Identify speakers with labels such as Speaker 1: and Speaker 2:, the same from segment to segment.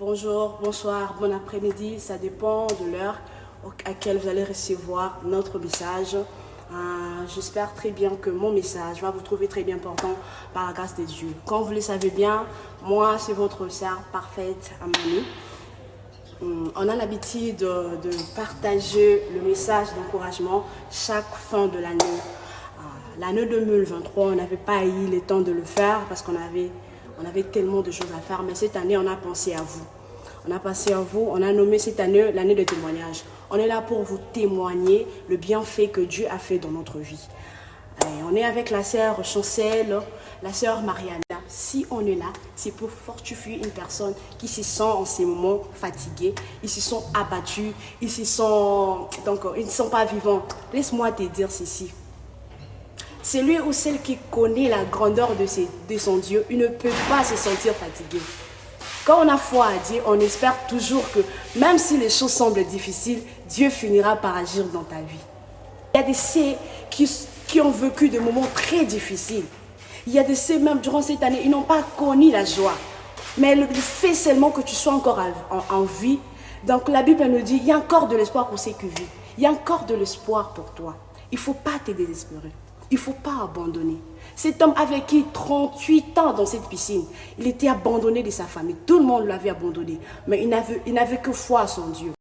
Speaker 1: Bonjour, bonsoir, bon après-midi, ça dépend de l'heure à laquelle vous allez recevoir notre message. J'espère très bien que mon message va vous trouver très bien important par la grâce de Dieu. Comme vous le savez bien, moi c'est votre sœur parfaite Amani. On a l'habitude de partager le message d'encouragement chaque fin de l'année. L'année 2023, on n'avait pas eu le temps de le faire parce qu'on avait tellement de choses à faire. Mais cette année, on a pensé à vous. On a pensé à vous, on a nommé cette année l'année de témoignage. On est là pour vous témoigner le bienfait que Dieu a fait dans notre vie. Et on est avec la sœur Chancel, la sœur Mariana. Si on est là, c'est pour fortifier une personne qui se sent en ces moments fatiguée, ils se sont abattus, ils ne sont pas vivants. Laisse-moi te dire ceci. Celui ou celle qui connaît la grandeur de son Dieu, il ne peut pas se sentir fatigué. Quand on a foi à Dieu, on espère toujours que même si les choses semblent difficiles, Dieu finira par agir dans ta vie. Il y a de ceux qui ont vécu des moments très difficiles. Il y a de ceux même durant cette année, ils n'ont pas connu la joie. Mais le fait seulement que tu sois encore en vie, donc la Bible nous dit, il y a encore de l'espoir pour ceux qui vivent. Il y a encore de l'espoir pour toi. Il ne faut pas te désespérer. Il ne faut pas abandonner. Cet homme avait vécu 38 ans dans cette piscine. Il était abandonné de sa famille. Tout le monde l'avait abandonné. Mais il n'avait que foi à son Dieu.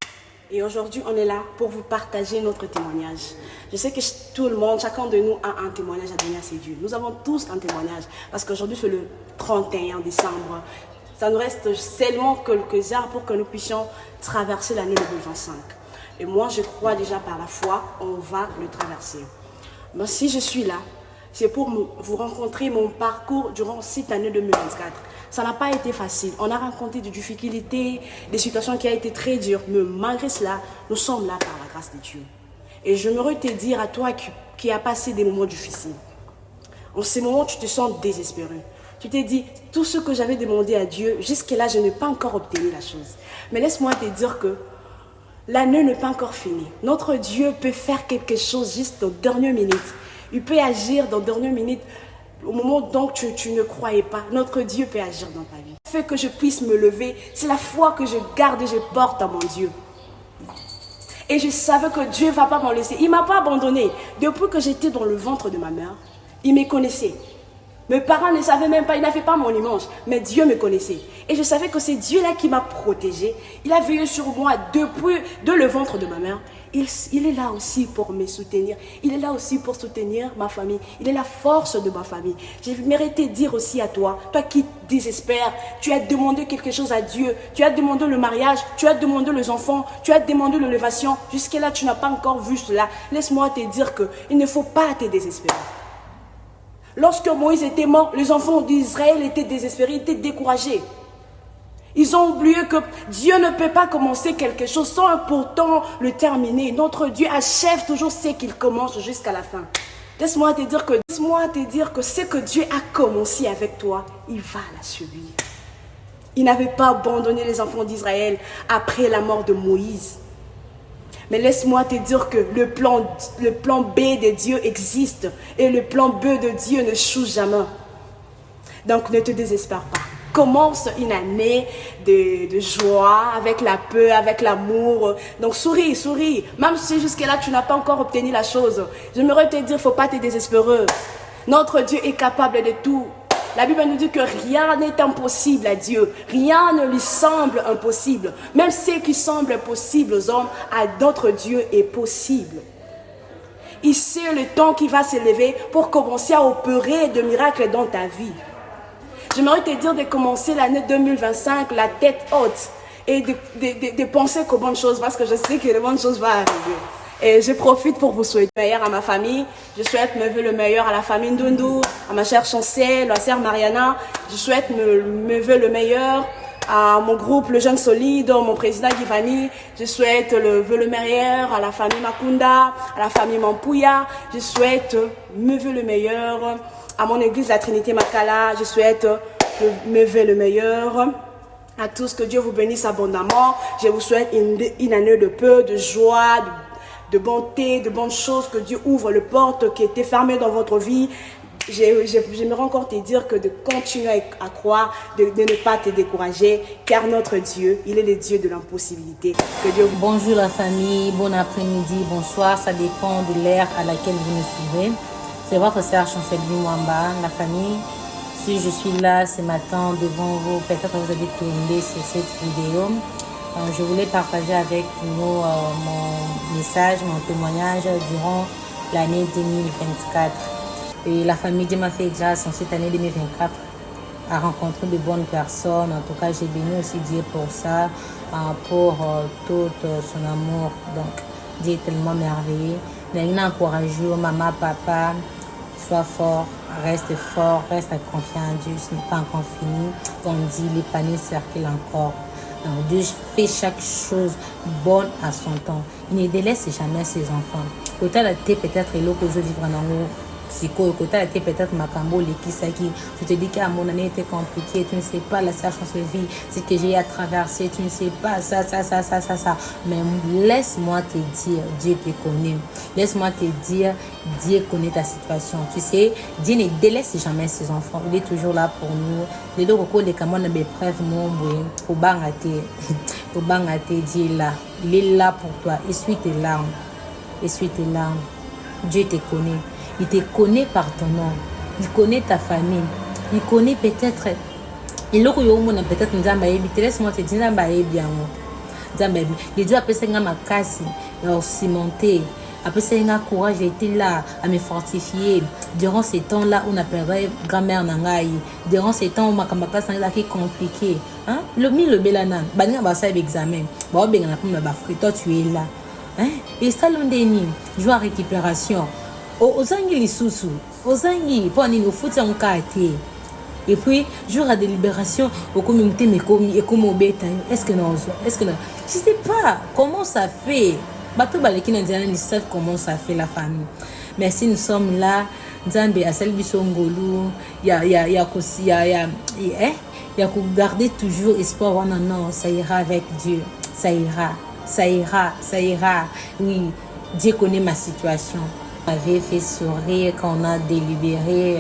Speaker 1: Et aujourd'hui, on est là pour vous partager notre témoignage. Je sais que tout le monde, chacun de nous a un témoignage à donner à ses dieux. Nous avons tous un témoignage. Parce qu'aujourd'hui, c'est le 31 décembre. Ça nous reste seulement quelques heures pour que nous puissions traverser l'année 2025. Et moi, je crois déjà par la foi, on va le traverser. Mais si je suis là, c'est pour vous rencontrer mon parcours durant cette année 2024. Ça n'a pas été facile. On a rencontré des difficultés, des situations qui ont été très dures. Mais malgré cela, nous sommes là par la grâce de Dieu. Et j'aimerais te dire à toi qui as passé des moments difficiles. En ces moments, tu te sens désespéré. Tu t'es dit, tout ce que j'avais demandé à Dieu, jusque-là, je n'ai pas encore obtenu la chose. Mais laisse-moi te dire que l'année n'est pas encore finie. Notre Dieu peut faire quelque chose juste aux dernières minutes. Il peut agir dans les dernières minutes au moment où tu ne croyais pas. Notre Dieu peut agir dans ta vie. Le fait que je puisse me lever, c'est la foi que je garde et je porte à mon Dieu. Et je savais que Dieu ne va pas m'en laisser. Il ne m'a pas abandonné. Depuis que j'étais dans le ventre de ma mère, il me connaissait. Mes parents ne savaient même pas, ils n'avaient pas mon image, mais Dieu me connaissait. Et je savais que c'est Dieu-là qui m'a protégée. Il a veillé sur moi depuis le ventre de ma mère. Il est là aussi pour me soutenir. Il est là aussi pour soutenir ma famille. Il est la force de ma famille. J'ai mérité dire aussi à toi, toi qui désespères, tu as demandé quelque chose à Dieu. Tu as demandé le mariage, tu as demandé les enfants, tu as demandé l'élévation. Jusque-là, tu n'as pas encore vu cela. Laisse-moi te dire qu'il ne faut pas te désespérer. Lorsque Moïse était mort, les enfants d'Israël étaient désespérés, étaient découragés. Ils ont oublié que Dieu ne peut pas commencer quelque chose sans pourtant le terminer. Notre Dieu achève toujours ce qu'il commence jusqu'à la fin. Laisse-moi te dire que ce que Dieu a commencé avec toi, il va l'achever. Il n'avait pas abandonné les enfants d'Israël après la mort de Moïse. Mais laisse-moi te dire que le plan B de Dieu existe et le plan B de Dieu ne choue jamais. Donc ne te désespère pas. Commence une année de joie, avec la paix, avec l'amour. Donc souris. Même si jusque-là tu n'as pas encore obtenu la chose. J'aimerais te dire, il ne faut pas te désespérer. Notre Dieu est capable de tout. La Bible nous dit que rien n'est impossible à Dieu. Rien ne lui semble impossible. Même ce qui semble impossible aux hommes, à notre Dieu est possible. Il sait le temps qui va s'élever pour commencer à opérer de miracles dans ta vie. J'aimerais te dire de commencer l'année 2025 la tête haute et de penser qu'aux bonnes choses parce que je sais que les bonnes choses vont arriver. Et je profite pour vous souhaiter le meilleur à ma famille. Je souhaite me vœu le meilleur à la famille Ndundu, à ma chère Chancel, à la sœur Mariana. Je souhaite me vœu le meilleur à mon groupe Le Jeune Solide, mon président Givani. Je souhaite le meilleur à la famille Makunda, à la famille Mampouya. Je souhaite me vœu le meilleur à mon église La Trinité Makala. Je souhaite me vœu le meilleur à tous. Que Dieu vous bénisse abondamment. Je vous souhaite une année de paix, de joie, de bonté, de bonnes choses, que Dieu ouvre les portes qui étaient fermées dans votre vie, J'aimerais encore te dire que de continuer à croire, de ne pas te décourager, car notre Dieu, il est le Dieu de l'impossibilité.
Speaker 2: Bonjour la famille, bon après-midi, bonsoir, ça dépend de l'ère à laquelle vous nous suivez. C'est votre sœur Chancelvie Mwamba, la famille. Si je suis là ce matin devant vous, peut-être que vous avez tombé sur cette vidéo. Je voulais partager avec vous mon message, mon témoignage durant l'année 2024. Et la famille Dieu m'a fait grâce en cette année 2024 à rencontrer de bonnes personnes. En tout cas, j'ai béni aussi Dieu pour ça, pour tout son amour. Donc, Dieu est tellement merveilleux. Il a encouragé maman, papa, sois fort, reste confiant en Dieu. Ce n'est pas encore fini. Comme dit, les paniers circulent encore. Donc, Dieu fait chaque chose bonne à son temps. Il ne délaisse jamais ses enfants. Peut-être l'eau que je vivre en amour. Côté a été peut-être Macambo, l'équisaki. Je te dis qu'à mon année était compliquée, tu ne sais pas la chance de vie, ce que j'ai à traverser, tu ne sais pas ça. Mais laisse-moi te dire, Dieu te connaît. Laisse-moi te dire, Dieu connaît ta situation. Tu sais, Dieu ne délaisse jamais ses enfants. Il est toujours là pour nous. Les deux recours des camons de preuves, mon boy, au bangate, Dieu est là. Il est là pour toi. Essuie tes larmes. Dieu te connaît. Il te connaît par ton nom. Il connaît ta famille. Il connaît peut-être. Et là, peut-être nous laisse-moi te dire bien. Les dieux appellent ça ma casse, cimenter. Après ça, un courage, j'ai été là à me fortifier. Durant ces temps-là, on appellerait grand-mère Nangaï. Durant ces temps où ma camarade est compliqué. Hein? Le bélanan. Bani va ça examen. Toi, tu es là. Hein? Et ça, l'on dénie. Joie récupération. Ozangi lisusu, ozangi pour aller nous foutre en quartier. Et puis jour à délibération, au communauté mais commis et comme au bétail. Est-ce que non? Je sais pas comment ça fait. Bateau baleki n'indiana ils savent comment ça fait la famille. Mais si nous sommes là, Nzambe a celle bisongolu, y a garder toujours espoir. Non, ça ira avec Dieu, ça ira. Oui, Dieu connaît ma situation. J'avais fait sourire quand on a délibéré.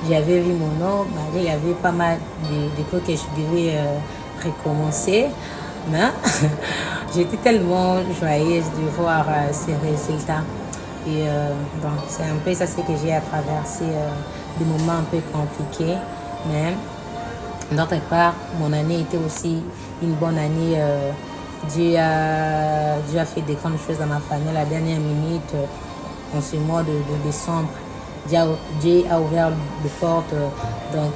Speaker 2: J'avais vu mon nom. Il y avait pas mal de choses que je devais recommencer. Mais j'étais tellement joyeuse de voir ces résultats. Et donc, c'est un peu ça, c'est que j'ai à traverser des moments un peu compliqués. Mais d'autre part, mon année était aussi une bonne année. Dieu a fait des grandes choses dans ma famille. La dernière minute, en ce mois de décembre, Dieu a ouvert les portes, donc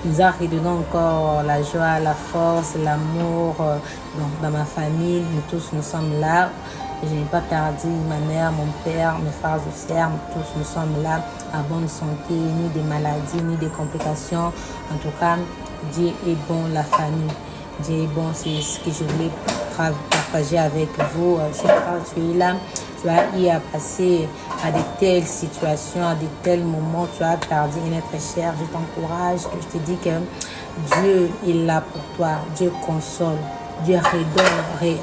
Speaker 2: nous a redonné encore la joie, la force, l'amour. Donc dans ma famille, nous tous nous sommes là. Je n'ai pas perdu ma mère, mon père, mes frères et sœurs, tous nous sommes là à bonne santé, ni des maladies, ni des complications. En tout cas, Dieu est bon, la famille. Dieu est bon, c'est ce que je voulais partager avec vous. C'est quand tu es là, tu as eu à passer à de telles situations, à de tels moments, tu as perdu un être cher. Je t'encourage, je te dis que Dieu est là pour toi, Dieu console, Dieu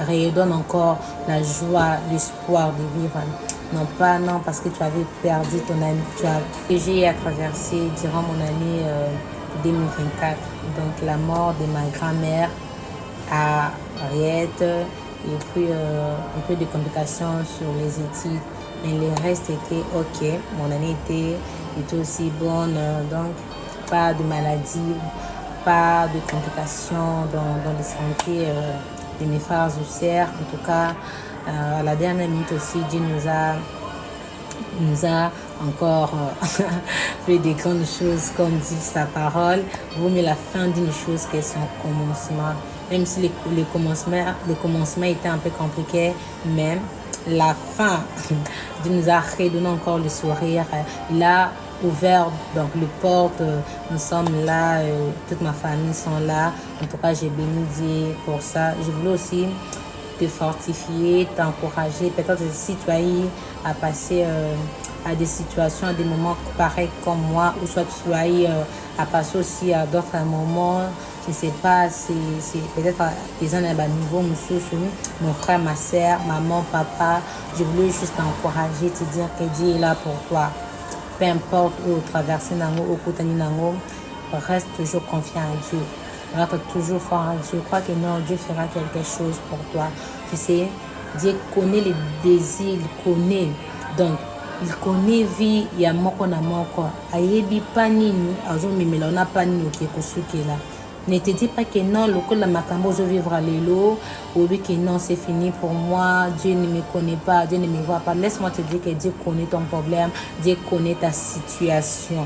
Speaker 2: redonne encore la joie, l'espoir de vivre. Non, parce que tu avais perdu ton ami. J'ai à traverser durant mon année 2024. Donc la mort de ma grand-mère à Ariette et puis un peu de complications sur les études. Mais le reste était ok. Mon année était aussi bonne. Donc pas de maladie, pas de complications dans la santé de mes frères ou sœurs. En tout cas, à la dernière minute aussi, Dieu nous a encore fait des grandes choses, comme dit sa parole. Vaut mieux la fin d'une chose que son commencement. Même si le commencement était un peu compliqué, mais la fin, Dieu nous a redonné encore le sourire. Il a ouvert donc les portes. Nous sommes là, toute ma famille sont là. En tout cas, j'ai béni Dieu pour ça. Je voulais aussi te fortifier, t'encourager. Peut-être si tu as eu à passer à des situations, à des moments pareils comme moi, ou soit tu as eu à passer aussi à d'autres moments. Je ne sais pas, c'est peut-être des gens à niveau, mon frère, ma soeur, maman, papa. Je voulais juste t'encourager, te dire que Dieu est là pour toi. peu importe où traverser nango, où koutani nango, reste toujours confiant à Dieu. Reste toujours fort en Dieu. Crois que non, Dieu fera quelque chose pour toi. Tu sais, Dieu connaît les désirs, il connaît. Donc, il connaît vie, il y a moko na moko. Ayebi panini, azo mimela, on a panini qui est là. Ne te dis pas que non, le la makambo, je vivre à l'élo, ou oui que non, c'est fini pour moi, Dieu ne me connaît pas, Dieu ne me voit pas. Laisse-moi te dire que Dieu connaît ton problème, Dieu connaît ta situation.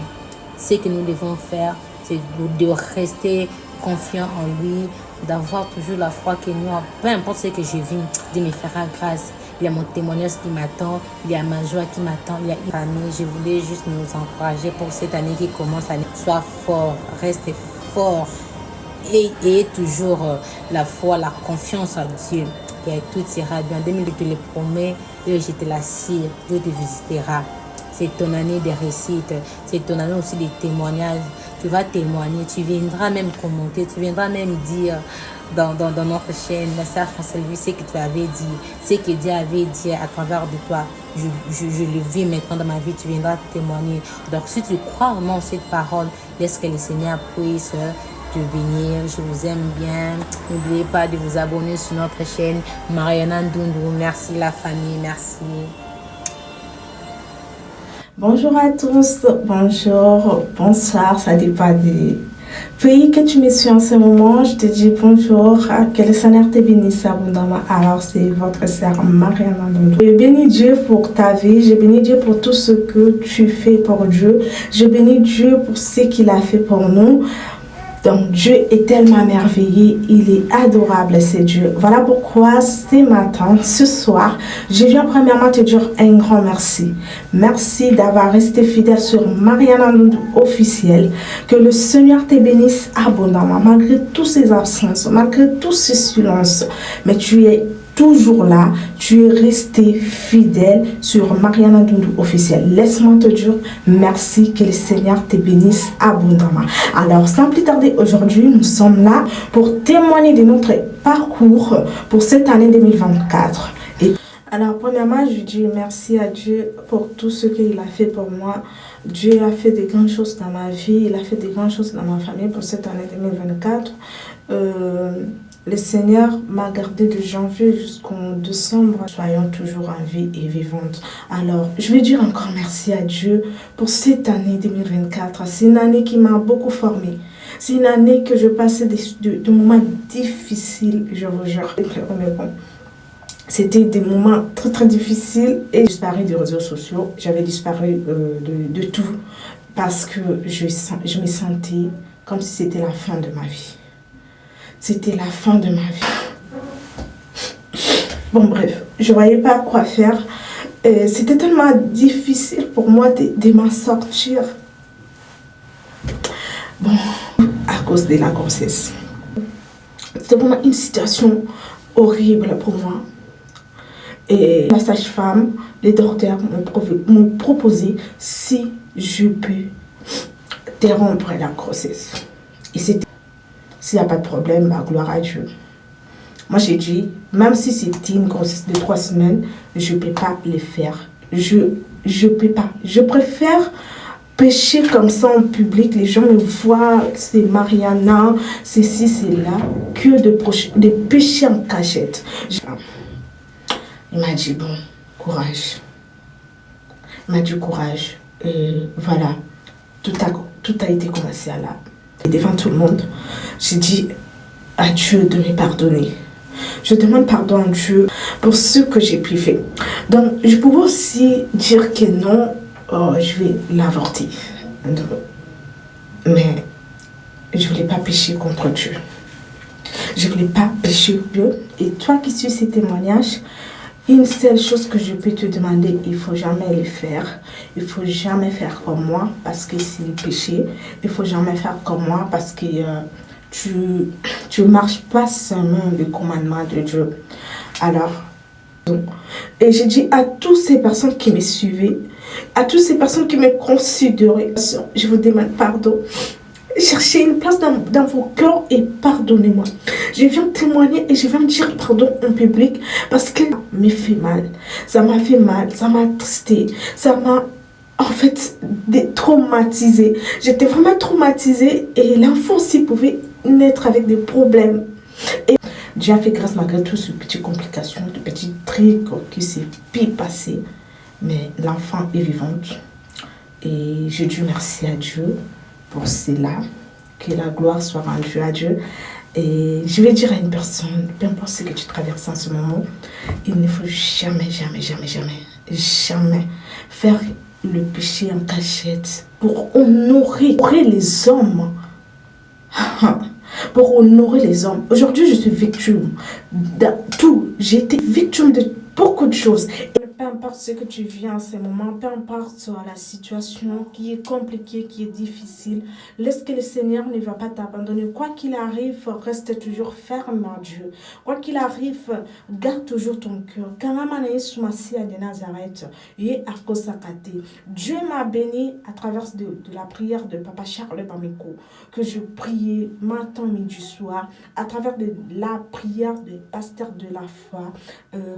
Speaker 2: Ce que nous devons faire, c'est de rester confiant en lui, d'avoir toujours la foi que nous, peu importe ce que je vis, Dieu me fera grâce. Il y a mon témoignage qui m'attend, il y a ma joie qui m'attend, il y a une famille. Je voulais juste nous encourager pour cette année qui commence. Sois fort, reste fort. Et toujours la foi, la confiance en Dieu, que tout ira bien. 2000, je te le promets, et je te l'assure, Dieu te visitera. C'est ton année de réussite, c'est ton année aussi de témoignages. Tu vas témoigner, tu viendras même commenter, tu viendras même dire dans notre chaîne, la sœur François-Louis, ce que tu avais dit, ce que Dieu avait dit à travers de toi. Je le vis maintenant dans ma vie, tu viendras témoigner. Donc si tu crois vraiment en cette parole, laisse que le Seigneur puisse te bénir. Je vous aime bien. N'oubliez pas de vous abonner sur notre chaîne Mariana Ndundu. Merci la famille, merci.
Speaker 3: Bonjour à tous, bonjour, bonsoir, ça dépend du pays que tu me suis en ce moment. Je te dis bonjour, que le Seigneur te bénisse abondamment. Alors c'est votre sœur Mariana Ndundu. Je bénis Dieu pour ta vie, je bénis Dieu pour tout ce que tu fais pour Dieu. Je bénis Dieu pour ce qu'il a fait pour nous. Donc Dieu est tellement merveilleux, il est adorable, c'est Dieu. Voilà pourquoi ce matin, ce soir, je viens premièrement te dire un grand merci. Merci d'avoir resté fidèle sur Mariana Ndundu officiel. Que le Seigneur te bénisse abondamment, malgré toutes ces absences, malgré tous ces silences. Mais tu es toujours là, tu es resté fidèle sur Mariana Ndundu officiel. Laisse-moi te dire merci, que le Seigneur te bénisse abondamment. Alors, sans plus tarder, aujourd'hui, nous sommes là pour témoigner de notre parcours pour cette année 2024. Alors, premièrement, je dis merci à Dieu pour tout ce qu'il a fait pour moi. Dieu a fait de grandes choses dans ma vie, il a fait de grandes choses dans ma famille pour cette année 2024. Le Seigneur m'a gardé de janvier jusqu'en décembre. Soyons toujours en vie et vivantes. Alors, je vais dire encore merci à Dieu pour cette année 2024. C'est une année qui m'a beaucoup formée. C'est une année que je passais de moments difficiles, je vous jure. Mais bon, c'était des moments très très difficiles et j'ai disparu des réseaux sociaux. J'avais disparu de tout parce que je me sentais comme si c'était la fin de ma vie. C'était la fin de ma vie. Bon, bref, je ne voyais pas quoi faire. C'était tellement difficile pour moi de m'en sortir. Bon, à cause de la grossesse. C'était vraiment une situation horrible pour moi. Et la sage-femme, les docteurs m'ont proposé si je peux interrompre la grossesse. Et c'était, s'il n'y a pas de problème, bah, gloire à Dieu. Moi, j'ai dit, même si c'était une grossesse de 3 semaines, je ne peux pas le faire. Je peux pas. Je préfère pécher comme ça en public. Les gens me voient, c'est Mariana, c'est ci, c'est là, que de pécher en cachette. Il m'a dit, bon, courage. Il m'a dit, courage. Et voilà, tout a été commencé à là. Et devant tout le monde, j'ai dit à Dieu de me pardonner. Je demande pardon à Dieu pour ce que j'ai pu faire. Donc, je pouvais aussi dire que non, je vais l'avorter. Mais je ne voulais pas pécher contre Dieu. Je ne voulais pas pécher Dieu. Et toi qui suis ces témoignages, une seule chose que je peux te demander, il ne faut jamais le faire. Il ne faut jamais faire comme moi parce que c'est le péché. Il ne faut jamais faire comme moi parce que tu ne marches pas seulement le commandement de Dieu. Alors, et j'ai dit à toutes ces personnes qui me suivaient, à toutes ces personnes qui me considéraient, je vous demande pardon. Cherchez une place dans vos cœurs et pardonnez-moi. Je viens témoigner et je viens dire pardon en public parce que ça me fait mal. Ça m'a fait mal, ça m'a attristé, ça m'a en fait, traumatisée. J'étais vraiment traumatisée et l'enfant aussi pouvait naître avec des problèmes. Et Dieu a fait grâce malgré toutes ces petites complications, de petits trucs qui s'est pire passé. Mais l'enfant est vivante. Et je dis merci à Dieu pour cela. Que la gloire soit rendue à Dieu. Et je vais dire à une personne, peu importe ce que tu traverses en ce moment, il ne faut jamais, jamais, jamais, jamais, jamais faire le péché en cachette pour honorer les hommes. Pour honorer les hommes. Aujourd'hui, je suis victime de tout. J'ai été victime de beaucoup de choses. Et peu importe ce que tu vis en ce moment, peu importe la situation qui est compliquée, qui est difficile, laisse que le Seigneur ne va pas t'abandonner. Quoi qu'il arrive, reste toujours ferme à Dieu. Quoi qu'il arrive, garde toujours ton cœur. de Nazareth, Dieu m'a béni à travers de la prière de Papa Charles Bameko, que je priais matin, midi, soir, à travers de la prière de pasteur de la foi,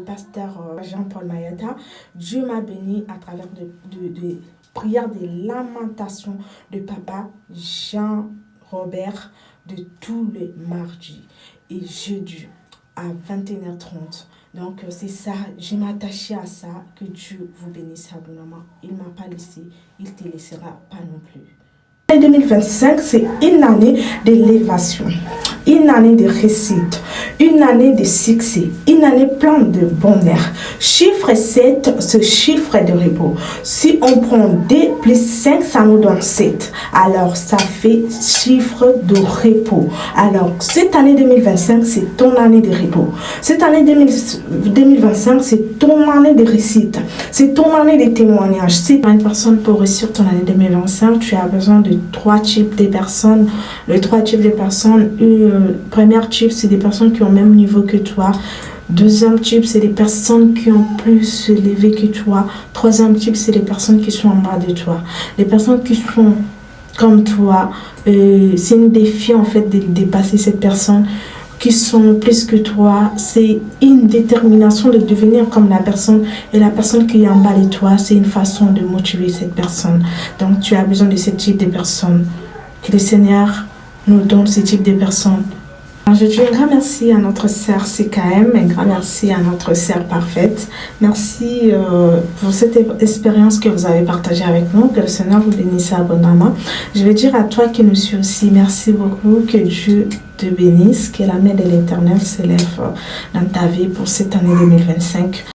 Speaker 3: pasteur Jean-Paul Mayata. Dieu m'a béni à travers de prières de lamentation de Papa Jean-Robert de tous les mardis et jeudi à 21h30. Donc c'est ça, je m'attachais à ça, que Dieu vous bénisse abondamment. Il ne m'a pas laissé, il ne te laissera pas non plus. L'année 2025, c'est une année d'élévation, une année de réussite, une année de succès, une année pleine de bonheur. Chiffre 7, ce chiffre de repos. Si on prend 2 plus 5, ça nous donne 7. Alors, ça fait chiffre de repos. Alors, cette année 2025, c'est ton année de repos. Cette année 2025, c'est ton année de réussite. C'est ton année de témoignage. Si une personne pour réussir ton année 2025, tu as besoin de 3 types de personnes. Les 3 types de personnes, premier type, c'est des personnes qui ont le même niveau que toi. Deuxième type, c'est des personnes qui ont plus élevé que toi. Troisième type, c'est les personnes qui sont en bas de toi. Les personnes qui sont comme toi, c'est un défi en fait de dépasser cette personne. Qui sont plus que toi, c'est une détermination de devenir comme la personne, et la personne qui est en bas de toi, c'est une façon de motiver cette personne. Donc tu as besoin de ce type de personnes, que le Seigneur nous donne ce type de personnes. Alors, je dis un grand merci à notre sœur CKM, un grand merci à notre sœur parfaite. Merci pour cette expérience que vous avez partagée avec nous, que le Seigneur vous bénisse abondamment. Je vais dire à toi qui nous suis aussi, merci beaucoup, que Dieu te bénisse, que la main de l'Éternel s'élève dans ta vie pour cette année 2025.